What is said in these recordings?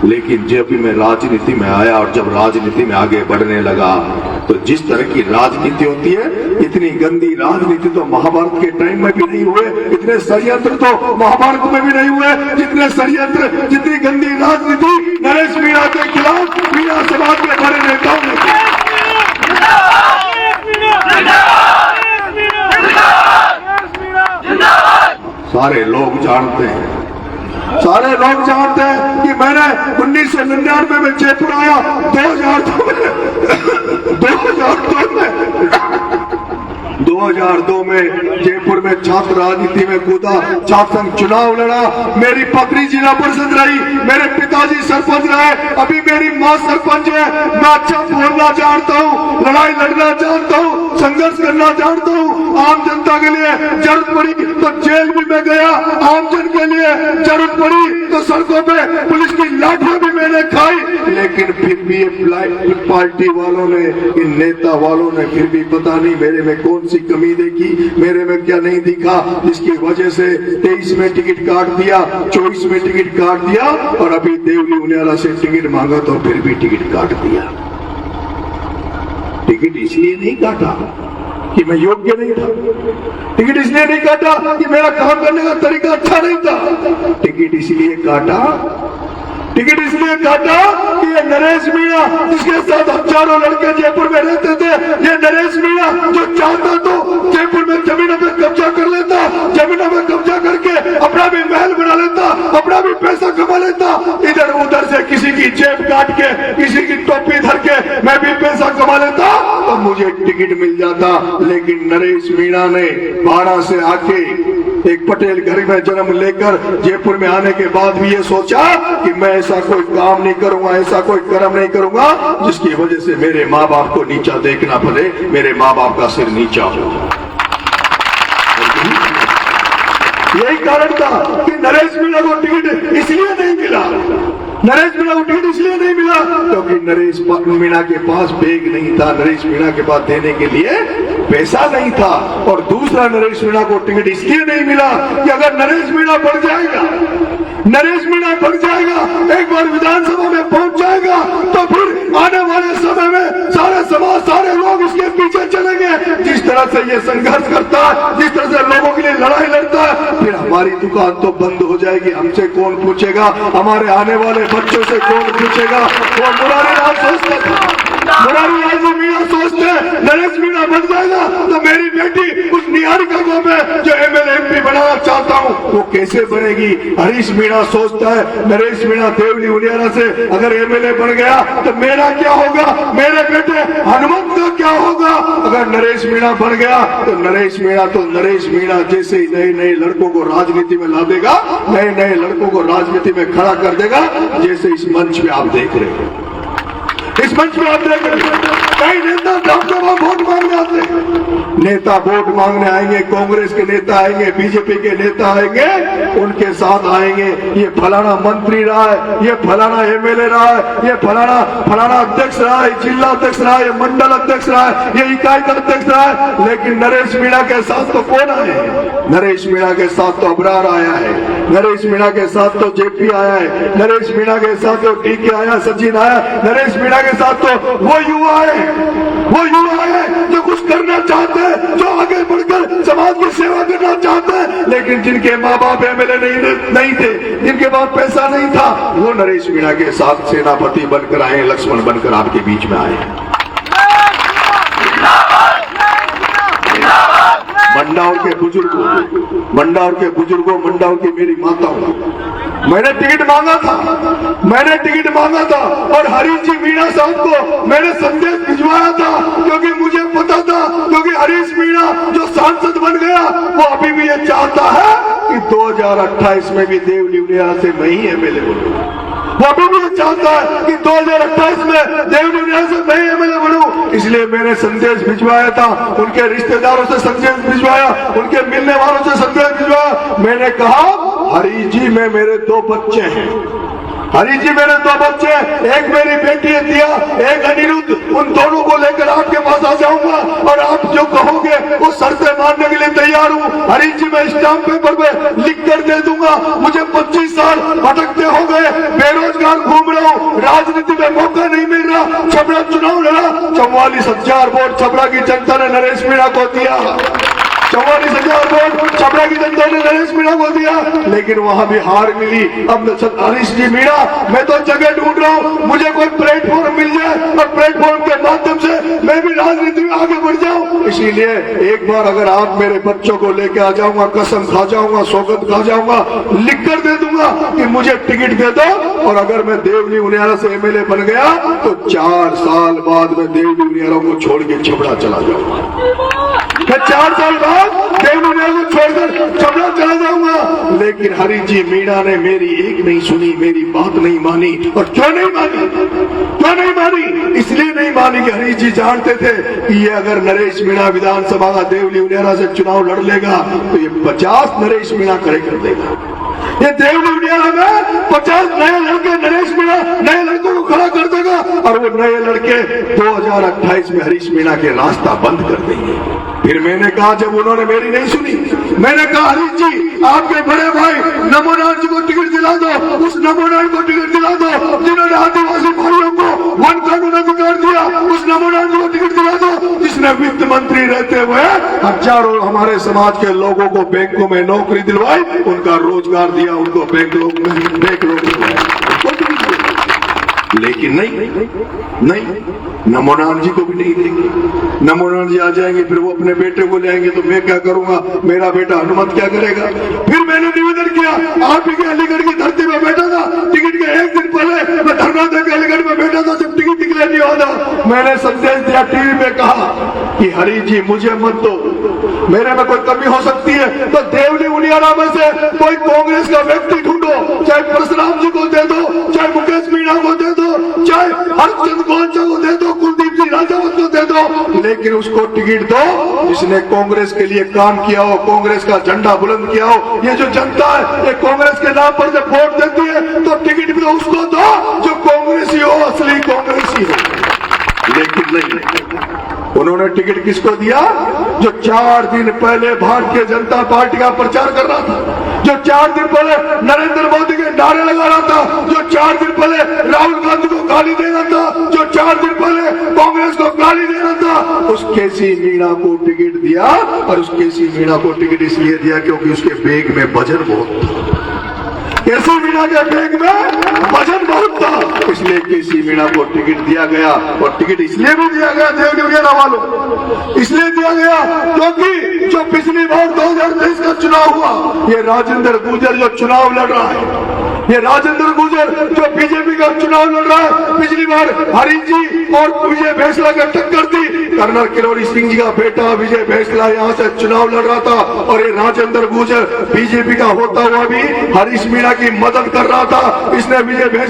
लेकिन जब भी मैं राजनीति में आया और जब राजनीति में आगे बढ़ने लगा तो जिस तरह की राजनीति होती है, इतनी गंदी राजनीति तो महाभारत के टाइम में भी नहीं हुए, इतने षड्यंत्र तो महाभारत में भी नहीं हुए, जितने षड्यंत्र, जितनी गंदी राजनीति नरेश मीणा के खिलाफ मीणा समाज के बड़े नेताओं ने की। सारे लोग जानते हैं, सारे लोग जानते हैं कि मैंने 1999 में जयपुर आया, 2002 में जयपुर में छात्र राजनीति में कूदा, छात्र संघ चुनाव लड़ा, मेरी पत्नी जिला परिषद रही, मेरे पिताजी सरपंच रहे, अभी मेरी माँ सरपंच है। मैं अच्छा बोलना जानता हूँ, लड़ाई लड़ना जानता हूँ, संघर्ष करना जानता हूँ। आम जनता के लिए जरूरत पड़ी तो जेल भी मैं गया, आम जन के लिए जरूरत पड़ी तो सड़कों पे पुलिस की लाठियां भी मैंने खाई, लेकिन फिर भी ये पार्टी वालों ने, इन नेता वालों ने फिर भी पता नहीं मेरे में कौन सी कमी देखी, मेरे में क्या नहीं दिखा, जिसकी वजह से 23 में टिकट काट दिया, 24 में टिकट काट दिया और अभी देवली उनियाला से टिकट मांगा तो फिर भी टिकट काट दिया। टिकट इसलिए नहीं काटा कि मैं योग्य नहीं था, टिकट इसलिए नहीं काटा कि मेरा काम करने का तरीका अच्छा नहीं था, टिकट इसलिए काटा कि ये नरेश मीणा जिसके साथ हजारों लड़के जयपुर में रहते थे, ये नरेश मीणा जो चाहता तो जयपुर में जमीनों पे कब्जा कर लेता, जमीनों पे कब्जा करके अपना भी महल बना लेता, अपना भी पैसा कमा लेता, इधर उधर से किसी की जेब काट के, किसी की टोपी धर के मैं भी पैसा कमा लेता तो मुझे टिकट मिल जाता। लेकिन नरेश मीणा ने 12 से आके एक पटेल घर में जन्म लेकर जयपुर में आने के बाद भी ये सोचा कि मैं ऐसा कोई काम नहीं करूंगा, ऐसा कोई कर्म नहीं करूंगा जिसकी वजह से मेरे माँ बाप को नीचा देखना पड़े, मेरे माँ बाप का सिर नीचा हो। यही कारण था कि नरेश मीणा को टिकट इसलिए नहीं मिला, नरेश मीणा को टिकट इसलिए नहीं मिला क्योंकि नरेश मीणा के पास बैग नहीं था, नरेश मीणा के पास देने के लिए पैसा नहीं था। और दूसरा, नरेश मीणा को टिकट इसलिए नहीं मिला कि अगर नरेश मीणा बढ़ जाएगा, नरेश मीणा बढ़ जाएगा, एक बार विधानसभा में पहुंच जाएगा तो फिर आने वाले समय में सारे समाज, सारे लोग इसके पीछे चलेंगे। जिस तरह से ये संघर्ष करता है, जिस तरह से लोगों के लिए लड़ाई लड़ता है, फिर हमारी दुकान तो बंद हो जाएगी, हमसे कौन पूछेगा, हमारे आने वाले बच्चों से कौन पूछेगा। वो मुरारी लाल सोचते थे, मुरारी लाल जी मीणा सोचते नरेश मीणा बन जाएगा तो मेरी बेटी उस निहारिका को मैं जो MLA MP बनाना चाहता हूँ वो कैसे बनेगी। हरीश मीणा सोचता है नरेश मीणा देवली उनियाला से अगर MLA बन गया तो मेरा क्या होगा, मेरे बेटे हनुमंत का क्या होगा। अगर नरेश मीणा बन गया तो नरेश मीणा जैसे ही नए नए लड़कों को राजनीति में ला देगा, नए नए लड़कों को राजनीति में खड़ा कर देगा, जैसे इस मंच पे आप देख रहे हैं, इस मंच में आप देख रहे हैं कई नेता वोट मांगने आते हैं, नेता वोट मांगने आएंगे, कांग्रेस के नेता आएंगे, बीजेपी के नेता आएंगे, उनके साथ आएंगे ये फलाना मंत्री रहा है, ये फलाना MLA रहा है, ये फलाना अध्यक्ष रहा है, जिला अध्यक्ष रहा है, ये मंडल अध्यक्ष रहा है, ये इकाई का अध्यक्ष रहा है। लेकिन नरेश मीणा के साथ तो कौन आए, नरेश मीणा के साथ तो अबरार आया है, नरेश मीणा के साथ तो JP आया है, नरेश मीणा के साथ तो DK आया, सचिन आया, नरेश मीणा के साथ तो वो युवा है जो कुछ करना चाहते हैं, जो आगे बढ़कर समाज की सेवा करना चाहते हैं, लेकिन जिनके माँ बाप MLA नहीं थे, जिनके पास पैसा नहीं था, वो नरेश मीणा के साथ सेनापति बनकर आए, लक्ष्मण बनकर आपके बीच में आए। मंडाउर के बुजुर्गों, मंडाउर की मेरी माताओं, मैंने टिकट मांगा था और हरीश जी मीणा साहब को मैंने संदेश भिजवाया था क्योंकि मुझे पता था, क्योंकि हरीश मीणा जो सांसद बन गया वो अभी भी ये चाहता है कि 2028 में भी देवली उनियाला से मैं ही MLA बनूं। वो अभी भी चाहता है कि 2028 में देवली उनियाला से मैं MLA बनूं। इसलिए मैंने संदेश भिजवाया था, उनके रिश्तेदारों से संदेश भिजवाया, उनके मिलने वालों से संदेश भिजवाया। मैंने कहा हरीश जी में मेरे 2 बच्चे हैं, हरीश जी मेरे 2 बच्चे, एक मेरी बेटी है दिया, एक अनिरुद्ध, उन दोनों को लेकर आपके पास आ जाऊंगा और आप जो कहोगे वो शर्तें मानने के लिए तैयार हूँ। हरीश जी मैं स्टाम्प पेपर पे लिख कर दे दूंगा। मुझे 25 साल भटकते हो गए, बेरोजगार घूम रहा राजनीति में मौका नहीं मिल रहा। छपरा चुनाव लड़ा, 44,000 वोट छपरा की जनता ने नरेश मीणा को दिया। 44,000 वोट छपरा की जनता ने नरेश मीणा को दिया, लेकिन वहां भी हार मिली। अब हरीश जी मीणा, मैं तो जगह ढूंढ रहा हूँ, मुझे कोई प्लेटफॉर्म मिल जाए और प्लेटफॉर्म के माध्यम से मैं भी राजनीति में आगे बढ़ जाऊं। इसीलिए एक बार अगर आप मेरे बच्चों को लेके आ जाऊंगा, कसम खा जाऊंगा, सौगंध खा जाऊंगा, लिख कर दे दूंगा कि मुझे टिकट दे दो, और अगर मैं देवली उनियारा से एमएलए बन गया तो 4 साल बाद मैं देवली उनियारा को छोड़ के छपरा चला जाऊंगा। मैं 4 साल बाद देवली उनियारा को छोड़कर छपरा चला जाऊंगा। लेकिन हरीश जी मीणा ने मेरी एक नहीं सुनी, मेरी बात नहीं मानी। और क्यों नहीं मानी? क्यों नहीं मानी? इसलिए नहीं मानी कि हरीश जी जानते थे कि ये अगर नरेश मीणा विधानसभा का देवली उनियारा से चुनाव लड़ लेगा तो ये 50 नरेश मीणा खड़े कर देगा। ये देवली उनियारा में 50 नए लड़के नरेश मीणा नए लड़कों को खड़ा कर देगा, और वो नए लड़के 2028 में हरीश मीणा के रास्ता बंद कर देंगे। फिर मैंने कहा, जब उन्होंने मेरी नहीं सुनी, मैंने कहा हरीश जी आपके बड़े भाई नमोनाथ जी को टिकट दिला दो, उस नमोनाथ को टिकट दिला दो जिन्होंने आदिवासी भाइयों को वन कानून अधिकार दिया, उस नमोनाथ जी को टिकट दिला दो जिसने वित्त मंत्री रहते हुए हजारों हमारे समाज के लोगों को बैंकों में नौकरी दिलवाई, उनका रोजगार दिया, उनको बैंक लोग लेकिन नहीं, नमोनाथ जी को भी नहीं देंगे। नमोनाथ जी आ जाएंगे, फिर वो अपने बेटे को ले आएंगे, तो मैं क्या करूंगा? मेरा बेटा हनुमत क्या करेगा? फिर मैंने निवेदन किया, आप ही के अलीगढ़ की धरती में बैठा था, टिकट के एक दिन पहले मैं धरना देकर अलीगढ़ में बैठा था, जब टिकट निकले नहीं होता, मैंने संदेश दिया, टीवी में कहा कि हरीश जी मुझे मत दो, मेरे में कोई कमी हो सकती है तो देवली उनियारा में से कोई कांग्रेस का व्यक्ति ढूंढो, चाहे परशुराम जी को दे दो, चाहे मुकेश मीणा को दे दो, चाहे हरचंद गोंचा को दे दो, कुलदीप सिंह राजावत को दे दो, लेकिन उसको टिकट दो जिसने कांग्रेस के लिए काम किया हो, कांग्रेस का झंडा बुलंद किया हो। ये जो जनता है, ये कांग्रेस के नाम पर जब वोट देती है तो टिकट भी तो उसको दो जो कांग्रेसी हो, असली कांग्रेसी हो। लेकिन नहीं, उन्होंने टिकट किसको दिया? जो 4 दिन पहले भारतीय जनता पार्टी का प्रचार कर रहा था, जो 4 दिन पहले नरेंद्र मोदी के नारे लगा रहा था, जो 4 दिन पहले राहुल गांधी को गाली दे रहा था, जो 4 दिन पहले कांग्रेस को गाली दे रहा था, उस केसी मीणा को टिकट दिया। और उस केसी मीणा को टिकट इसलिए दिया क्योंकि उसके बैग में वजन बहुत था। केसी मीणा के बैग में वजन बहुत था, इसलिए केसी मीणा को टिकट दिया गया। और टिकट इसलिए भी दिया गया देवली उनियारा वालों, इसलिए दिया गया क्योंकि जो पिछली बार 2023 का चुनाव हुआ, ये राजेंद्र गुर्जर जो चुनाव लड़ रहा है, ये राजेंद्र गुर्जर जो बीजेपी का चुनाव लड़ रहा है, पिछली बार हरीश जी और विजय भैंसला का टक्कर थी। कर्नल किरोड़ी सिंह जी का बेटा विजय भैंसला यहाँ से चुनाव लड़ रहा था, और ये राजेंद्र गुर्जर बीजेपी का होता हुआ भी हरीश मीणा की मदद कर रहा था। इसने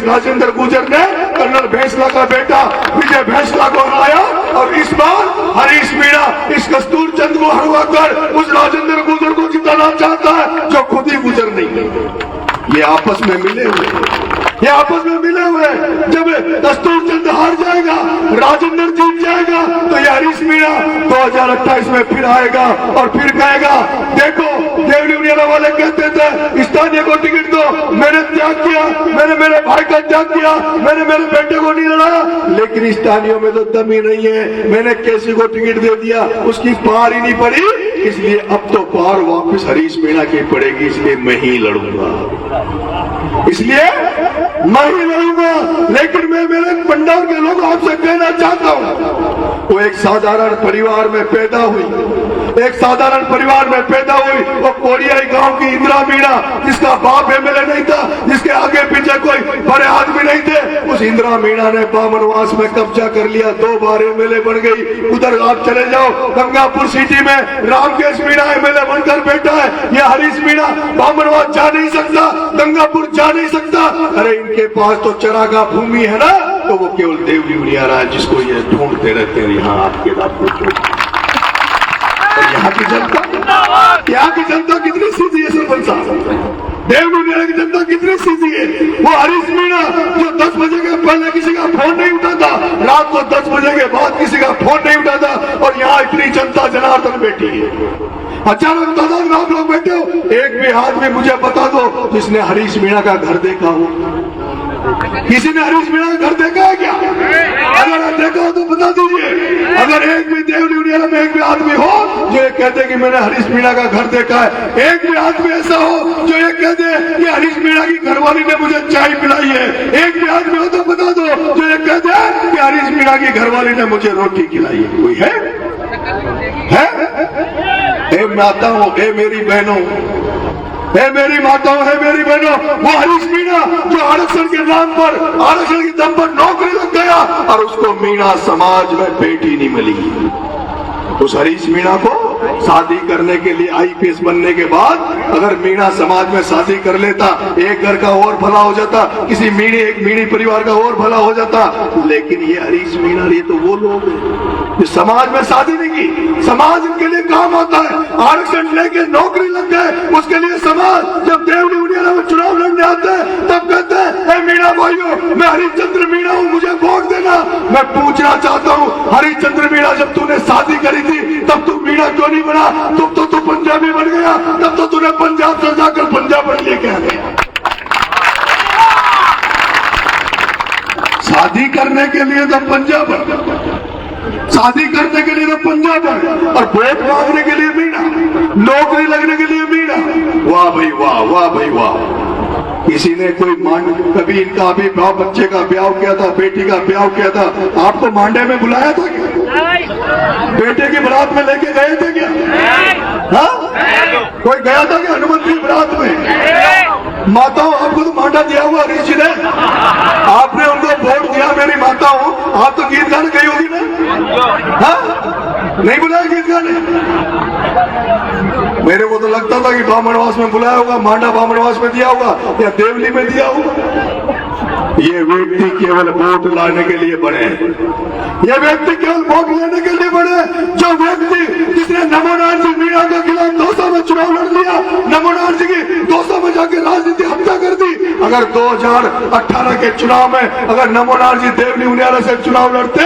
राजेंद्र गुर्जर ने कर्नल भैंसला का बेटा विजय भैंसला को हराया, और इस बार हरीश मीणा इस कस्तूर चंद को हरवाकर उस राजेंद्र गुर्जर को जिताना चाहता है जो खुद ही गुजर नहीं। ये आपस में मिले हुए, ये आपस में मिले हुए। जब कस्तूर चंद हार जाएगा, राजेंद्र जीत जाएगा, तो ये हरीश मीणा 2028 में फिर आएगा और फिर कहेगा, देखो देवली उनियारा वाले कहते थे स्थानीय को टिकट दो, मैंने त्याग किया, मैंने मेरे भाई का त्याग किया, मैंने मेरे बेटे को नहीं लड़ाया, लेकिन स्थानीयों में तो दम ही नहीं है, मैंने केसी को टिकट दे दिया, उसकी पार ही नहीं पड़ी, इसलिए अब तो पार वापस हरीश मीणा की पड़ेगी, इसलिए मैं ही लड़ूंगा, इसलिए मैं ही लड़ूंगा। लेकिन मैं मेरे पंडाल के लोग आपसे कहना चाहता हूँ, वो एक साधारण परिवार में पैदा हुई, एक साधारण परिवार में पैदा हुई, वो कोरियाई गांव की इंदिरा मीणा, जिसका बाप एमएलए नहीं था, जिसके आगे पीछे कोई बड़े आदमी नहीं थे, उस इंदिरा मीणा ने बामनवास में कब्जा कर लिया, 2 बार एमएलए बन गई। उधर आप चले जाओ गंगापुर सिटी में रामकेश मीणा एमएलए बनकर बैठा है, ये हरीश मीणा बामनवास जा नहीं सकता, गंगापुर जा नहीं सकता। अरे इनके पास तो चरागाह भूमि है ना, तो वो केवल देवली उनियारा है जिसको ये ढूंढते रहते हैं। यहाँ आपके यहाँ की जनता कितनी सीधी है सरपंच साहब, देवली उनियारा की जनता कितनी सीधी है। वो हरीश मीणा जो 10 बजे के पहले किसी का फोन नहीं उठाता, रात को 10 बजे के बाद किसी का फोन नहीं उठाता, और यहाँ इतनी जनता जनार्दन बैठी है, हजारों तादाद में आप लोग बैठे हो, एक भी हाथ में मुझे बता दो जिसने हरीश मीणा का घर देखा हो। किसी ने हरीश मीणा का घर देखा है क्या? अगर देखा हो तो बता दीजिए। अगर एक भी देवली उनियाला में एक भी आदमी हो जो ये कहते कि मैंने हरीश मीणा का घर देखा है, एक भी आदमी ऐसा हो जो ये कहते कि हरीश मीणा की घरवाली ने मुझे चाय पिलाई है, एक भी आदमी हो तो बता दो जो ये कहते हैं कि हरीश मीणा की घरवाली ने मुझे रोटी खिलाई है। कोई है? हे माताओं, हे मेरी बहनों, हे मेरी माताओं, हे मेरी बहनों, वो हरीश मीणा जो आरक्षण के नाम पर, आरक्षण के दम पर नौकरी लग गया और उसको मीणा समाज में बेटी नहीं मिली। उस हरीश मीणा को शादी करने के लिए आईपीएस बनने के बाद अगर मीणा समाज में शादी कर लेता, एक घर का और भला हो जाता, किसी एक मीणी परिवार का और भला हो जाता। लेकिन ये हरीश मीणा, ये तो वो लोग हैं जो समाज में शादी नहीं की, समाज इनके लिए काम आता है। आरक्षण लेके नौकरी लग गए, उसके लिए समाज जब देवली उनियाला में चुनाव लड़ने आते हैं तब कहते हैं मीणा भाइयों, मैं हरिश्चंद्र मीणा हूँ, मुझे वोट देना। मैं पूछना चाहता हूँ, हरिश्चंद्र मीणा जब तूने शादी करी थी तब तू मीणा क्यों नहीं बना? तू पंजाबी बन गया, तब तो तूने पंजाब से जाकर पंजाब बन लेके आ गया। शादी करने के लिए तो पंजाब, शादी करने के लिए तो पंजाब और वोट मांगने के लिए मीणा, नौकरी लगने के लिए मीणा। वाह भाई वाह, वाह भाई वाह। किसी ने कोई कभी इनका अभी बच्चे का ब्याह किया था, बेटी का ब्याह किया था, आपको मांडे में बुलाया था क्या? बेटे की बारात में लेके गए थे क्या? हाँ, कोई गया था क्या हनुमंत की बारात में? माताओं, आपको तो मांडा दिया हुआ हरीश जी ने, आपने उनको वोट दिया। मेरी माताओं, आप तो गीत गाने गई होगी ना? हाँ, नहीं बुलाया गीत गाने? मेरे को तो लगता था कि बामनवास में बुलाया होगा, मांडा बामनवास में दिया होगा या देवली में दिया होगा। ये व्यक्ति केवल वोट लाने के लिए बने, ये व्यक्ति केवल वोट लेने के लिए बने। जो व्यक्ति जिसने नमो नारायण मीणा के खिलाफ 200 में चुनाव लड़ लिया, नमो नारायण जी की 200 में जाके राजनीति हत्या कर दी। अगर 2018 के चुनाव में अगर नमो नारायण जी देवली उनियाला से चुनाव लड़ते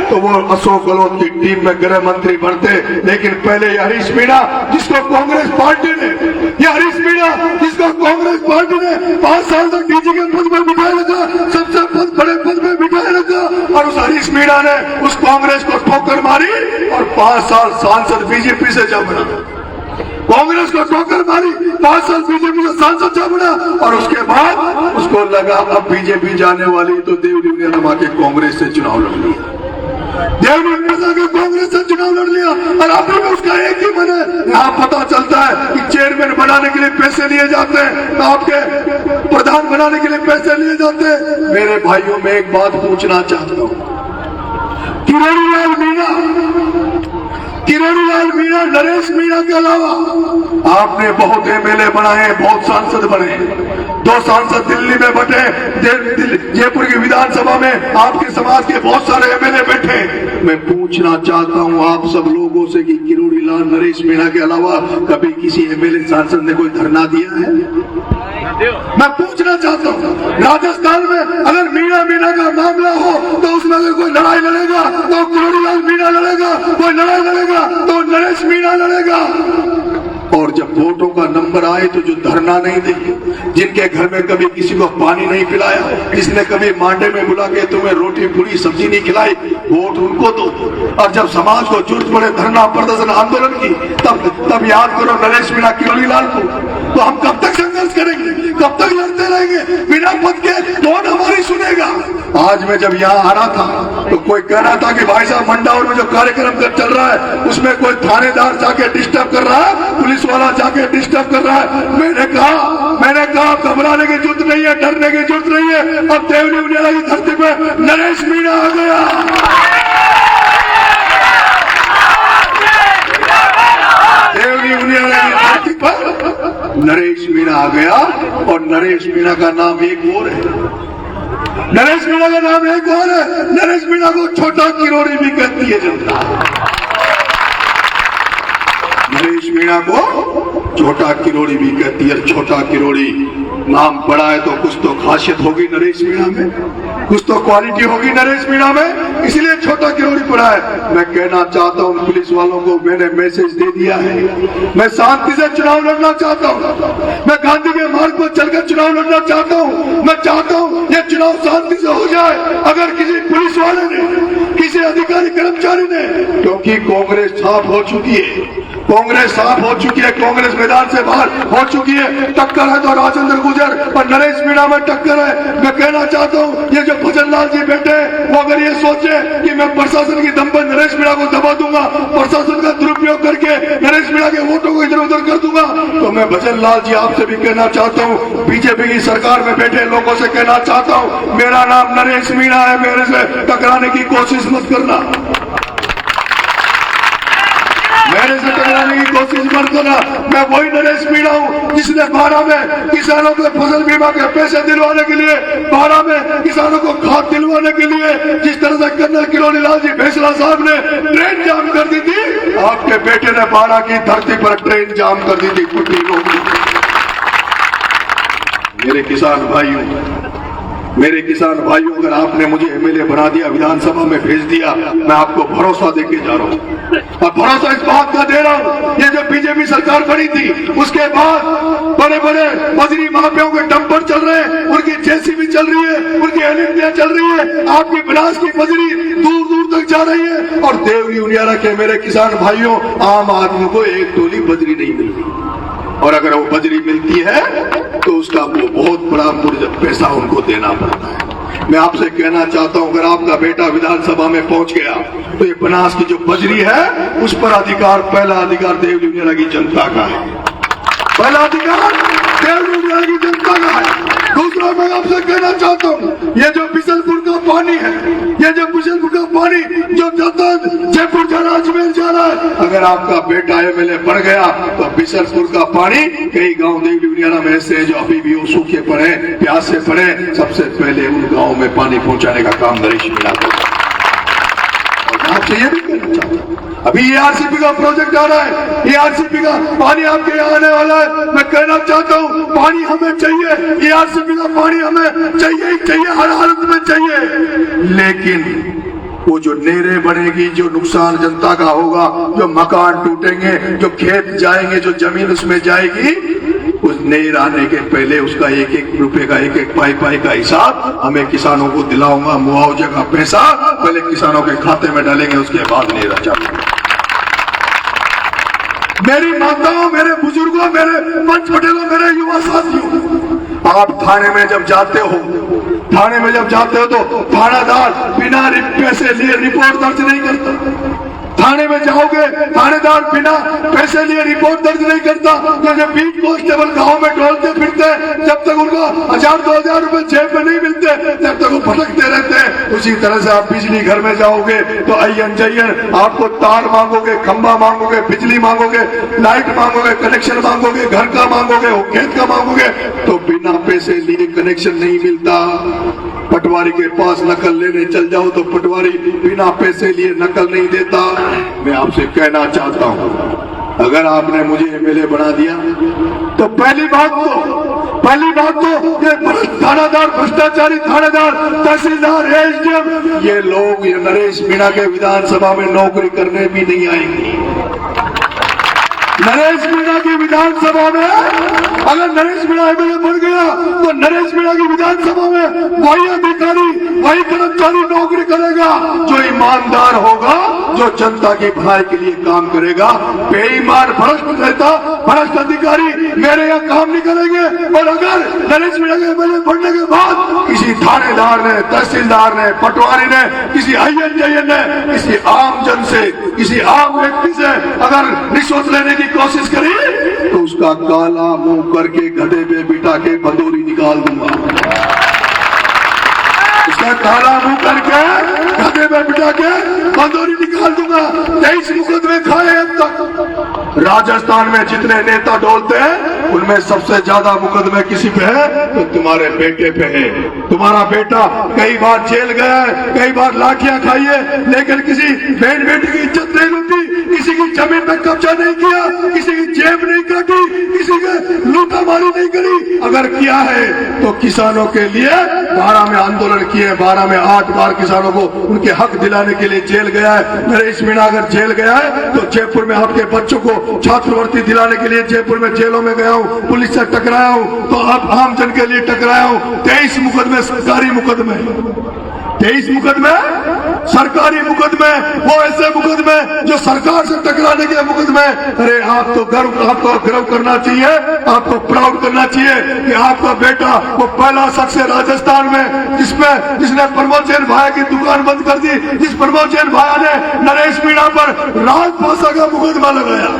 तो वो अशोक गहलोत की टीम में गृह मंत्री बनते। लेकिन पहले हरीश मीणा जिसको कांग्रेस पार्टी ने, ये हरीश मीणा जिसको कांग्रेस पार्टी ने 5 साल तक डीजी के पद में बिठाए रखा, सबसे बड़े पद में बिठाए रखा, और उस हरीश मीणा ने उस कांग्रेस को ठोकर मारी और 5 साल सांसद बीजेपी से जा बना। कांग्रेस को ठोकर मारी, 5 साल बीजेपी से सांसद जा बना, और उसके बाद उसको लगा अब बीजेपी जाने वाली तो देवली उनियाला के कांग्रेस से चुनाव लड़ लिया, देवली उनियाला के कांग्रेस से चुनाव लड़ लिया। और अभी में उसका एक ही मन है, यहाँ पता चलता है कि चेयरमैन बनाने के लिए पैसे लिए जाते हैं, आपके प्रधान बनाने के लिए पैसे लिए जाते हैं। मेरे भाइयों, में एक बात पूछना चाहता हूँ, किरोड़ीलाल मीणा, नरेश मीणा के अलावा आपने बहुत एमएलए बनाए, बहुत सांसद बने, 2 सांसद दिल्ली में बटे, जयपुर की विधानसभा में आपके समाज के बहुत सारे एमएलए बैठे। मैं पूछना चाहता हूं आप सब लोगों से कि किरोड़ीलाल नरेश मीणा के अलावा कभी किसी एमएलए सांसद ने कोई धरना दिया है? मैं पूछना चाहता हूँ, राजस्थान में अगर मीणा का मामला हो तो उसमें अगर कोई लड़ाई लड़ेगा तो किरोड़ीलाल मीणा लड़ेगा, कोई लड़ाई लड़ेगा तो नरेश मीणा लड़ेगा। और जब वोटों का नंबर आए तो जो धरना नहीं देंगे, जिनके घर में कभी किसी को पानी नहीं पिलाया, जिसने कभी मांडे में बुला के तुम्हें रोटी पूरी सब्जी नहीं खिलाई, वोट उनको दो। और जब समाज को जरूरत पड़े धरना प्रदर्शन आंदोलन की, तब याद करो नरेश मीणा किरोड़ीलाल को। तो हम कब तक संघर्ष करेंगे, कब तक लड़ते रहेंगे बिना पद के? कौन हमारी सुनेगा? आज मैं जब यहाँ आ रहा था तो कोई कह रहा था कि भाई साहब मंडाउर में जो कार्यक्रम चल रहा है उसमें कोई थानेदार जाके डिस्टर्ब कर रहा है, पुलिस वाला जाके डिस्टर्ब कर रहा है। मैंने कहा घबराने की जरूरत नहीं है, डरने की जरूरत नहीं है। अब देवली उनियाला की धरती पे नरेश मीणा आ गया, देवली उनियाला की धरती पर नरेश मीणा आ गया। और नरेश मीणा का नाम एक और है, नरेश मीणा का नाम एक और है। नरेश मीणा को छोटा किरोड़ी भी कहती है जनता। नरेश मीणा को छोटा किरोड़ी भी कहती है। छोटा किरोड़ी नाम पड़ा है तो कुछ तो खासियत होगी नरेश मीणा में, कुछ तो क्वालिटी होगी नरेश मीणा में, इसलिए छोटा किरोड़ी पड़ा है। मैं कहना चाहता हूँ पुलिस वालों को, मैंने मैसेज दे दिया है, मैं शांति से चुनाव लड़ना चाहता हूँ, मैं गांधी के मार्ग पर चलकर चुनाव लड़ना चाहता हूँ। मैं चाहता हूँ ये चुनाव शांति से हो जाए। अगर किसी पुलिस वाले ने, किसी अधिकारी कर्मचारी ने, क्योंकि कांग्रेस साफ हो चुकी है, कांग्रेस साफ हो चुकी है, कांग्रेस मैदान से बाहर हो चुकी है। टक्कर है तो राजेंद्र गुर्जर और नरेश मीणा में टक्कर है। मैं कहना चाहता हूँ ये जो भजन लाल जी बैठे वो अगर ये सोचे कि मैं प्रशासन की दम पर नरेश मीणा को दबा दूंगा, प्रशासन का दुरुपयोग करके नरेश मीणा के वोटों को इधर उधर कर दूंगा, तो मैं भजन लाल जी आपसे भी कहना चाहता हूँ, बीजेपी की सरकार में बैठे लोगों से कहना चाहता हूँ, मेरा नाम नरेश मीणा है, मेरे से टकराने की कोशिश मत करना, मेरे से टकराने की कोशिश मत करना। मैं वही नरेश मीणा हूँ जिसने 12 में किसानों को फसल बीमा के पैसे दिलवाने के लिए, 12 में किसानों को खाद दिलवाने के लिए, जिस तरह से कर्नल किरोड़ी लाल जी फैसला साहब ने ट्रेन जाम कर दी थी, आपके बेटे ने 12 की धरती पर ट्रेन जाम कर दी थी। मेरे किसान भाइयों, मेरे किसान भाइयों, अगर आपने मुझे एमएलए बना दिया, विधानसभा में भेज दिया, मैं आपको भरोसा देके जा रहा हूँ और भरोसा इस बात का दे रहा हूँ, ये जो बीजेपी सरकार बनी थी उसके बाद बड़े बड़े बजरी माफियाओं के डंपर चल रहे हैं, उनकी जेसीबी चल रही है, उनकी एलिंटियां चल रही है, आपकी बनास की बजरी दूर दूर तक जा रही है। और देवरी उनियारा के मेरे किसान भाइयों, आम आदमी को एक टोली बजरी नहीं मिलती, और अगर वो बजरी मिलती है तो उसका वो बहुत बड़ा पैसा उनको देना पड़ता है। मैं आपसे कहना चाहता हूं, अगर आपका बेटा विधानसभा में पहुंच गया तो ये बनास की जो बजरी है उस पर अधिकार, पहला अधिकार देवरी उनियारा की जनता का है, पहला अधिकार देवरी उनियारा की जनता का है। दूसरा मैं आपसे कहना चाहता हूँ, ये जो बिशनपुर का पानी है, ये जो बिशनपुर का पानी जो जयपुर जा रहा, अजमेर जा रहा है, अगर आपका बेटा एमएलए बन गया तो बिशनपुर का पानी कई गांव देवरी उनियारा में ऐसे हैं जो अभी भी वो सूखे पड़े, प्यासे पड़े, सबसे पहले उन गांव में पानी पहुंचाने का काम नरेश मीणा को। आपसे ये भी कहना चाहता हूँ, अभी एआरसीपी का प्रोजेक्ट आ रहा है, एआरसीपी का पानी आपके यहाँ आने वाला है। मैं कहना चाहता हूँ पानी हमें चाहिए, एआरसीपी का पानी हमें चाहिए ही चाहिए, हर हालत में चाहिए। लेकिन वो जो नहरें बनेगी, जो नुकसान जनता का होगा, जो मकान टूटेंगे, जो खेत जाएंगे, जो जमीन उसमें जाएगी, उस नहर आने के पहले उसका एक एक रुपए का, एक एक पाई का हिसाब हमें किसानों को दिलाऊंगा। मुआवजे का पैसा पहले किसानों के खाते में डालेंगे, उसके बाद नहर चालू। मेरी माताओं, मेरे बुजुर्गों, मेरे पंच पटेलों, मेरे युवा साथियों, आप थाने में जब जाते हो, थाने में जब जाते हो तो थानेदार बिना पैसे लिए रिपोर्ट दर्ज नहीं करता। थाने में जाओगे, थानेदार बिना पैसे लिए रिपोर्ट दर्ज नहीं करता। जैसे बीट कांस्टेबल गांव में टोलते फिरते, जब तक उनको 1000-2000 रुपए जेब में नहीं मिलते जब तक वो भटकते रहते हैं। उसी तरह से आप बिजली घर में जाओगे तो अय्यन जय्यन आपको तार मांगोगे, खंबा मांगोगे, बिजली मांगोगे, लाइट मांगोगे, कनेक्शन मांगोगे, घर का मांगोगे, खेत का मांगोगे, तो बिना पैसे लिए कनेक्शन नहीं मिलता। पटवारी के पास नकल लेने चल जाओ तो पटवारी बिना पैसे लिए नकल नहीं देता। मैं आपसे कहना चाहता हूं, अगर आपने मुझे एमएलए बना दिया तो पहली बात तो ये थानेदार, भ्रष्टाचारी थानेदार, तहसीलदार, एसडीएम, ये लोग ये नरेश मीणा के विधानसभा में नौकरी करने भी नहीं आएंगे। नरेश मीणा की विधानसभा में अगर नरेश मीणा एमएलए बन गया तो नरेश मीणा की विधानसभा में वही अधिकारी, वही कर्मचारी नौकरी करेगा जो ईमानदार होगा, जो जनता की भलाई के लिए काम करेगा। बेईमान भ्रष्ट नेता, भ्रष्ट अधिकारी मेरे यहाँ काम नहीं करेंगे। और अगर नरेश मीणा के एमएलए बनने के बाद किसी थानेदार ने, तहसीलदार ने, पटवारी ने, किसी अय्यन जय्यन ने, किसी आम जन से, किसी आम व्यक्ति से अगर रिश्वत लेने की कोशिश करी तो उसका काला मुंह करके गधे पे बिठा के बंदूरी निकाल दूंगा। उसका काला मुंह करके गधे पे बिठा के बंदूरी निकाल दूंगा। 23 मुकदमे खाए अब तक। राजस्थान में जितने नेता डोलते हैं उनमें सबसे ज्यादा मुकदमे किसी पे है तो तुम्हारे बेटे पे है। तुम्हारा बेटा कई बार जेल गया है, कई बार लाठियां खाई है, लेकिन किसी बहन बेटी की इज्जत नहीं होती। किसी की जमीन पे कब्जा नहीं किया, किसी की जेब नहीं काटी, किसी के लूटामारी नहीं करी। अगर किया है तो किसानों के लिए 12 में आंदोलन किए, 12 में 8 बार किसानों को उनके हक दिलाने के लिए जेल गया है। नरेश मीणा अगर जेल गया है तो जयपुर में आपके बच्चों को छात्रवृत्ति दिलाने के लिए जयपुर में जेलों में गया हूँ, पुलिस से टकराया हूँ, तो अब आम जन के लिए टकराया हूँ। 23 मुकदमे सरकारी मुकदमे, 23 मुकदमे सरकारी मुकदमे, वो ऐसे मुकदमे जो सरकार से टकराने के मुकदमे। अरे आपको गर्व करना चाहिए, आपको प्राउड करना चाहिए कि आपका बेटा वो पहला शख्स है राजस्थान में जिसने प्रमोद जैन भाया की दुकान बंद कर दी, जिस प्रमोद जैन भाया ने नरेश मीणा पर राजभाषा का मुकदमा लगाया।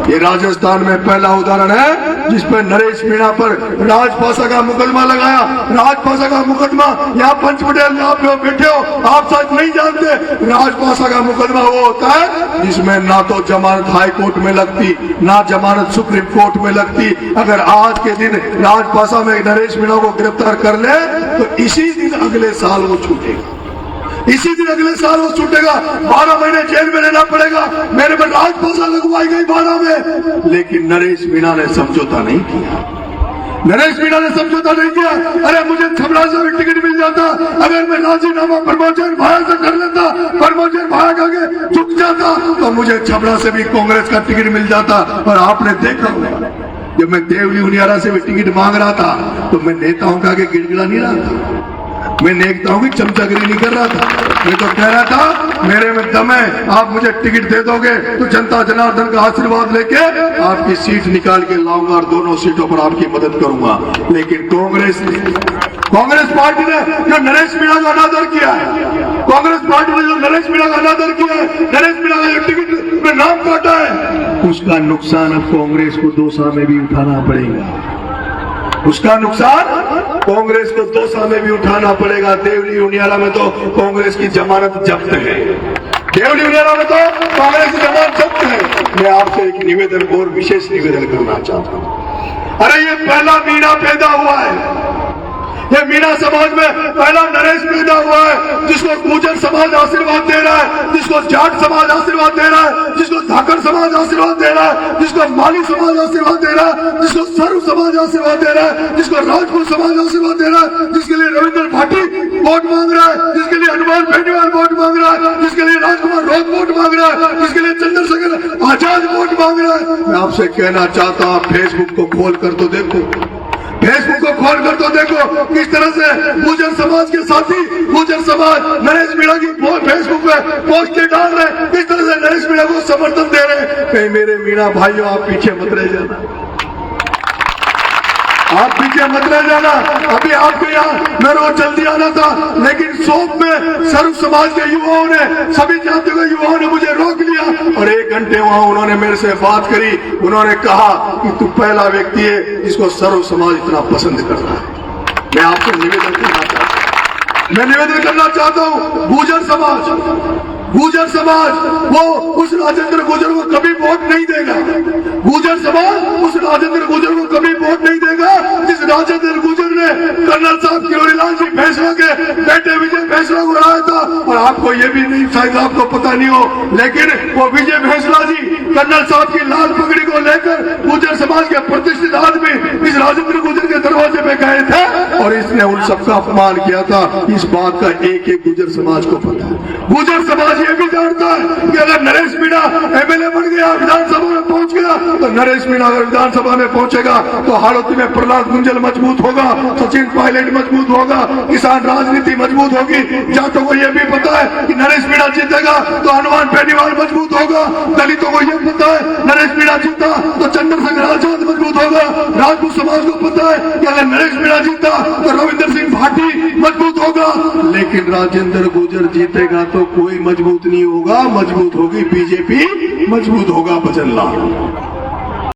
ये राजस्थान में पहला उदाहरण है जिसपे नरेश मीणा पर राजभाषा का मुकदमा लगाया। राजभाषा का मुकदमा, यहाँ पंच पटेल आप लोग बैठे हो, आप शायद नहीं जानते, राजभाषा का मुकदमा वो होता है जिसमें ना तो जमानत हाई कोर्ट में लगती, ना जमानत सुप्रीम कोर्ट में लगती। अगर आज के दिन राजभाषा में नरेश मीणा को गिरफ्तार कर ले तो इसी दिन अगले साल वो छूटेगा, इसी दिन अगले साल वो छूटेगा। 12 महीने जेल में रहना पड़ेगा। मेरे पर राजभाषा लगवाई गई 12 में, लेकिन नरेश मीणा ने समझौता नहीं किया, नरेश मीणा ने समझौता नहीं किया। अरे मुझे छबड़ा से भी टिकट मिल जाता, अगर मैं राजीनामा प्रमोद जैन भाया से कर लेता, प्रमोद जैन भाया के आगे झुक जाता, तो मुझे छबड़ा से भी कांग्रेस का टिकट मिल जाता। और आपने देखा जब मैं देवली उनियारा से भी टिकट मांग रहा था तो मैं नेताओं का आगे गिड़गिड़ा नहीं रहा था, मैं नेताओं की चमचागिरी नहीं कर रहा था। मैं तो कह रहा था मेरे में दम है, आप मुझे टिकट दे दोगे तो जनता जनार्दन का आशीर्वाद लेके आपकी सीट निकाल के लाऊंगा और दोनों सीटों पर आपकी मदद करूंगा। लेकिन कांग्रेस पार्टी ने जो नरेश मीणा का अनादर किया है, कांग्रेस पार्टी ने जो नरेश मीणा का अनादर किया है, नरेश मीणा का जो टिकट में नाम काटा है, उसका नुकसान अब कांग्रेस को 2 साल में भी उठाना पड़ेगा। उसका नुकसान कांग्रेस को 2 साल में भी उठाना पड़ेगा। देवली उनियारा में तो कांग्रेस की जमानत जब्त है, देवली उनियारा में तो कांग्रेस की जमानत जब्त है। मैं आपसे एक निवेदन और विशेष निवेदन करना चाहता हूँ। अरे ये पहला मीणा पैदा हुआ है, ये मीणा समाज में पहला नरेश पैदा हुआ है जिसको गुर्जर समाज आशीर्वाद दे रहा है, जिसको जाट समाज आशीर्वाद दे रहा है, जिसको धाकर समाज आशीर्वाद दे रहा है, जिसको माली समाज आशीर्वाद दे रहा है, जिसको सर्व समाज आशीर्वाद दे रहा है, जिसको राजपूत समाज आशीर्वाद दे रहा है, जिसके लिए रविंद्र भाटी वोट मांग रहा है, जिसके लिए हनुमान बेनीवाल वोट मांग रहा है, जिसके लिए राजकुमार रोज वोट मांग रहा है, जिसके लिए चंद्रशेखर आजाद वोट मांग रहा है। मैं आपसे कहना चाहता हूँ, फेसबुक को खोल कर तो देखो, फेसबुक को खोल कर तो देखो किस तरह से गुर्जर समाज के साथी गुर्जर समाज नरेश मीणा की फेसबुक पे पोस्टें डाल रहे, किस तरह से नरेश मीणा को समर्थन दे रहे। कहीं मेरे मीणा भाइयों आप पीछे मत रह जाना, आप पीछे मत रह जाना। अभी आपके यहाँ मेरे को जल्दी आना था, लेकिन शोक में सर्व समाज के युवाओं ने, सभी जातियों के युवाओं ने मुझे रोक लिया और 1 घंटे वहां उन्होंने मेरे से बात करी। उन्होंने कहा कि तू पहला व्यक्ति है जिसको सर्व समाज इतना पसंद करता है। मैं आपसे निवेदन करना चाहता हूँ, गुर्जर समाज वो उस राजेंद्र गुर्जर को कभी वोट नहीं देगा, गुर्जर समाज उस राजेंद्र गुर्जर को कभी वोट नहीं देगा जिस राजेंद्र गुर्जर ने कर्नल साहब किरोड़ीलाल जी फैसला के बेटे विजय फैसला को हराया था। और आपको ये भी नहीं, शायद आपको पता नहीं हो, लेकिन वो विजय फैसला जी कर्नल साहब की लाल पगड़ी को लेकर गुर्जर समाज के प्रतिष्ठित आदमी इस राजेंद्र गुर्जर के दरवाजे पे गए थे और इसने उन सबका अपमान किया था। इस बात का एक गुर्जर समाज को पता है। गुर्जर समाज ये भी जानता है कि अगर नरेश मीणा एमएलए बन गया, विधानसभा में पहुंच गया, तो नरेश मीणा अगर विधानसभा में पहुंचेगा तो हाड़ौती में प्रहलाद गुंजल मजबूत होगा, सचिन पायलट मजबूत होगा, किसान राजनीति मजबूत होगी। जाटों को यह भी पता है कि नरेश मीणा जीतेगा तो हनुमान बेनीवाल मजबूत होगा, दलितों को यह पता है नरेश मीणा जीता तो चंद्रशेखर आजाद मजबूत होगा, राजपूत समाज को पता है कि अगर नरेश मीणा जीता तो रविंद्र सिंह भाटी मजबूत होगा। लेकिन राजेंद्र गुर्जर जीतेगा तो कोई मजबूत नहीं होगा, मजबूत होगी बीजेपी, मजबूत होगा भजन लाल।